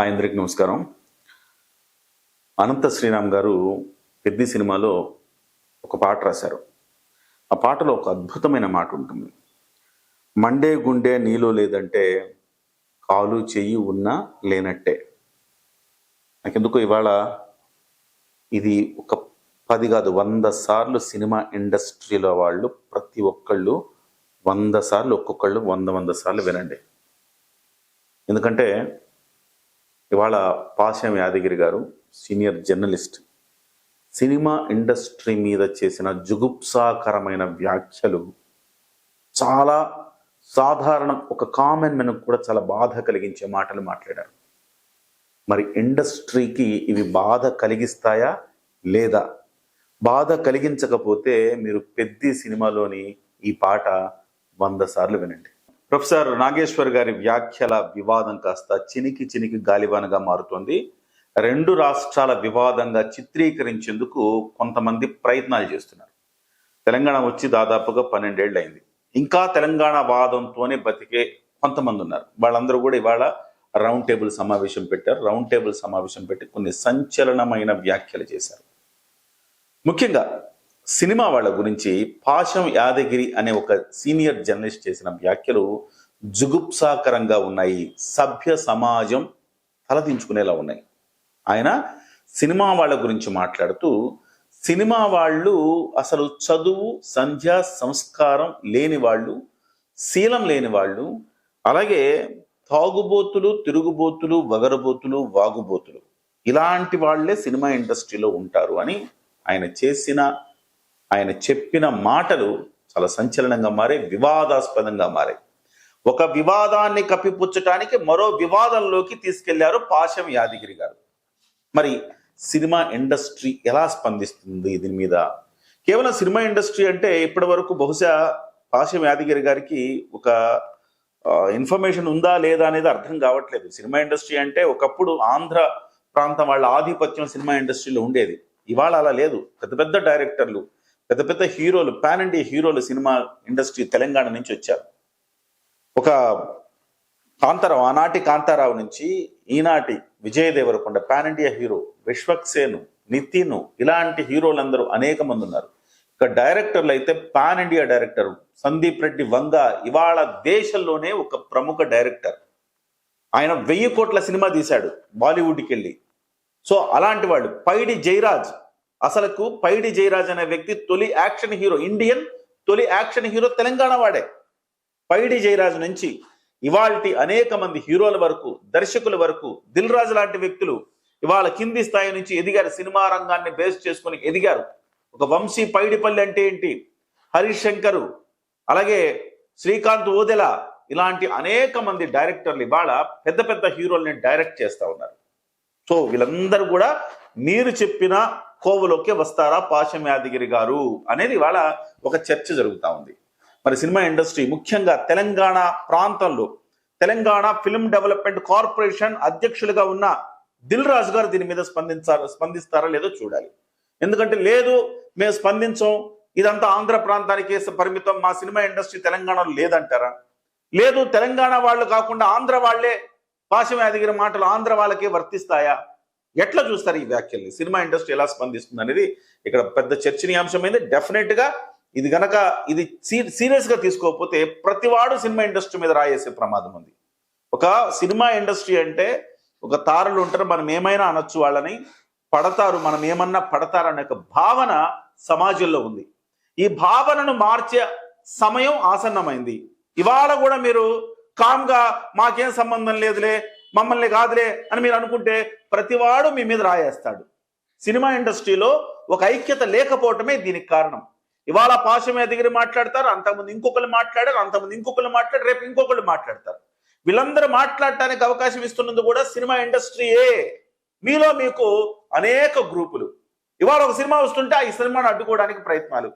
అందరికి నమస్కారం. అనంత శ్రీరామ్ గారు పెద్ది సినిమాలో ఒక పాట రాశారు. ఆ పాటలో ఒక అద్భుతమైన మాట ఉంటుంది. మండే గుండె నీలో లేదంటే కాలు చెయ్యి ఉన్నా లేనట్టే. నాకెందుకో ఇవాళ ఇది ఒక 10 కాదు 100 సార్లు సినిమా ఇండస్ట్రీలో వాళ్ళు ప్రతి ఒక్కళ్ళు 100 సార్లు ఒక్కొక్కళ్ళు 100 సార్లు వినండి. ఎందుకంటే ఇవాళ పాశం యాదగిరి గారు సీనియర్ జర్నలిస్ట్ సినిమా ఇండస్ట్రీ మీద చేసిన జుగుప్సాకరమైన వ్యాఖ్యలు చాలా సాధారణం, ఒక కామన్ మెన్కు కూడా చాలా బాధ కలిగించే మాటలు మాట్లాడారు. మరి ఇండస్ట్రీకి ఇవి బాధ కలిగిస్తాయా లేదా? బాధ కలిగించకపోతే మీరు పెద్ది సినిమాలోని ఈ పాట 100 సార్లు వినండి. ప్రొఫెసర్ నాగేశ్వర్ గారి వ్యాఖ్యల వివాదం కాస్త చినికి గాలివానగా మారుతోంది. 2 రాష్ట్రాల వివాదంగా చిత్రీకరించేందుకు కొంతమంది ప్రయత్నాలు చేస్తున్నారు. తెలంగాణ వచ్చి దాదాపుగా 12 ఏళ్ళు అయింది. ఇంకా తెలంగాణ వాదంతోనే బతికే కొంతమంది ఉన్నారు. వాళ్ళందరూ కూడా ఇవాళ రౌండ్ టేబుల్ సమావేశం పెట్టారు. రౌండ్ టేబుల్ సమావేశం పెట్టి కొన్ని సంచలనమైన వ్యాఖ్యలు చేశారు. ముఖ్యంగా సినిమా వాళ్ళ గురించి పాశం యాదగిరి అనే ఒక సీనియర్ జర్నలిస్ట్ చేసిన వ్యాఖ్యలు జుగుప్సాకరంగా ఉన్నాయి. సభ్య సమాజం తలదించుకునేలా ఉన్నాయి. ఆయన సినిమా వాళ్ళ గురించి మాట్లాడుతూ సినిమా వాళ్ళు అసలు చదువు సంధ్యా సంస్కారం లేని వాళ్ళు, శీలం లేని వాళ్ళు, అలాగే తాగుబోతులు, తిరుగుబోతులు, వగరబోతులు, వాగుబోతులు, ఇలాంటి వాళ్లే సినిమా ఇండస్ట్రీలో ఉంటారు అని ఆయన చెప్పిన మాటలు చాలా సంచలనంగా మారాయి, వివాదాస్పదంగా మారాయి. ఒక వివాదాన్ని కప్పిపుచ్చటానికి మరో వివాదంలోకి తీసుకెళ్లారు పాశం యాదగిరి గారు. మరి సినిమా ఇండస్ట్రీ ఎలా స్పందిస్తుంది దీని మీద? కేవలం సినిమా ఇండస్ట్రీ అంటే ఇప్పటి వరకు బహుశా పాశం యాదగిరి గారికి ఒక ఇన్ఫర్మేషన్ ఉందా లేదా అనేది అర్థం కావట్లేదు. సినిమా ఇండస్ట్రీ అంటే ఒకప్పుడు ఆంధ్ర ప్రాంతం వాళ్ళ ఆధిపత్యం సినిమా ఇండస్ట్రీలో ఉండేది. ఇవాళ అలా లేదు. పెద్ద పెద్ద డైరెక్టర్లు, పెద్ద పెద్ద హీరోలు, పాన్ ఇండియా హీరోలు సినిమా ఇండస్ట్రీ తెలంగాణ నుంచి వచ్చారు. ఒక కాంతారావు, ఆనాటి కాంతారావు నుంచి ఈనాటి Vijay Deverakonda, pan India hero, Vishwaksen, Nithin, ఇలాంటి హీరోలందరూ అనేక మంది ఉన్నారు. ఇక డైరెక్టర్లు అయితే pan India director Sandeep Reddy Vanga ఇవాళ దేశంలోనే ఒక ప్రముఖ డైరెక్టర్. ఆయన 1000 కోట్ల సినిమా తీశాడు బాలీవుడ్కి వెళ్ళి. సో అలాంటి వాళ్ళు పైడి జయరాజ్, అసలుకు పైడి జయరాజ్ అనే వ్యక్తి తొలి యాక్షన్ హీరో, ఇండియన్ తొలి యాక్షన్ హీరో తెలంగాణ వాడే. పైడి జయరాజ్ నుంచి ఇవాల్టి అనేక మంది హీరోల వరకు, దర్శకుల వరకు, దిల్ రాజు లాంటి వ్యక్తులు ఇవాళ కింది స్థాయి నుంచి ఎదిగారు. సినిమా రంగాన్ని బేస్ చేసుకుని ఎదిగారు. ఒక వంశీ పైడిపల్లి అంటే ఏంటి, హరీష్ శంకరు, అలాగే శ్రీకాంత్ ఓదెల, ఇలాంటి అనేక మంది డైరెక్టర్లు ఇవాళ పెద్ద పెద్ద హీరోల్ని డైరెక్ట్ చేస్తూ ఉన్నారు. సో వీళ్ళందరూ కూడా మీరు చెప్పిన కోవలోకే వస్తారా పాశం యాదగిరి గారు అనేది ఇవాళ ఒక చర్చ జరుగుతూ ఉంది. మరి సినిమా ఇండస్ట్రీ ముఖ్యంగా తెలంగాణ ప్రాంతంలో తెలంగాణ ఫిల్మ్ డెవలప్మెంట్ కార్పొరేషన్ అధ్యక్షులుగా ఉన్న దిల్ రాజు గారు దీని మీద స్పందిస్తారా లేదో చూడాలి. ఎందుకంటే లేదు మేము స్పందించం, ఇదంతా ఆంధ్ర ప్రాంతానికి పరిమితం, మా సినిమా ఇండస్ట్రీ తెలంగాణలో లేదంటారా? లేదు తెలంగాణ వాళ్ళు కాకుండా ఆంధ్ర వాళ్లే పాశం యాదగిరి మాటలు ఆంధ్ర వాళ్ళకే వర్తిస్తాయా? ఎట్లా చూస్తారు ఈ వ్యాఖ్యల్ని? సినిమా ఇండస్ట్రీ ఎలా స్పందిస్తుంది అనేది ఇక్కడ పెద్ద చర్చనీయాంశమైంది. డెఫినెట్ గా ఇది గనక ఇది సీరియస్ గా తీసుకోకపోతే ప్రతివాడు సినిమా ఇండస్ట్రీ మీద రాయేసే ప్రమాదం ఉంది. ఒక సినిమా ఇండస్ట్రీ అంటే ఒక తారలు ఉంటారు, మనం ఏమైనా అనొచ్చు, వాళ్ళని పడతారు, మనం ఏమన్నా పడతారు అనే ఒక భావన సమాజంలో ఉంది. ఈ భావనను మార్చే సమయం ఆసన్నమైంది. ఇవాళ కూడా మీరు కామ్గా మాకేం సంబంధం లేదులే, మమ్మల్ని కాదులే అని మీరు అనుకుంటే ప్రతివాడు మీ మీద రాయేస్తాడు. సినిమా ఇండస్ట్రీలో ఒక ఐక్యత లేకపోవటమే దీనికి కారణం. ఇవాళ పాశం యాదగిరి మాట్లాడతారు, అంతకుముందు ఇంకొకరు మాట్లాడారు, అంతకుముందు ఇంకొకరు మాట్లాడారు, రేపు ఇంకొకరు మాట్లాడతారు. వీళ్ళందరూ మాట్లాడటానికి అవకాశం ఇస్తున్నది కూడా సినిమా ఇండస్ట్రీయే. మీలో మీకు అనేక గ్రూపులు ఇవాళ ఒక సినిమా వస్తుంటే ఈ సినిమాను అడ్డుకోవడానికి ప్రయత్నాలు,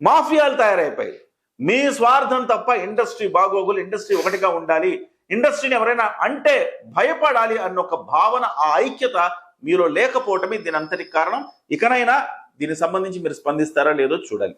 మాఫియాలు తయారైపోయాయి. మీ స్వార్థం తప్ప ఇండస్ట్రీ బాగోగులు, ఇండస్ట్రీ ఒకటిగా ఉండాలి, ఇండస్ట్రీని ఎవరైనా అంటే భయపడాలి అన్న ఒక భావన, ఆ ఐక్యత మీలో లేకపోవటమే దీని అంతటికి కారణం. ఇకనైనా దీనికి సంబంధించి మీరు స్పందిస్తారా లేదో చూడాలి.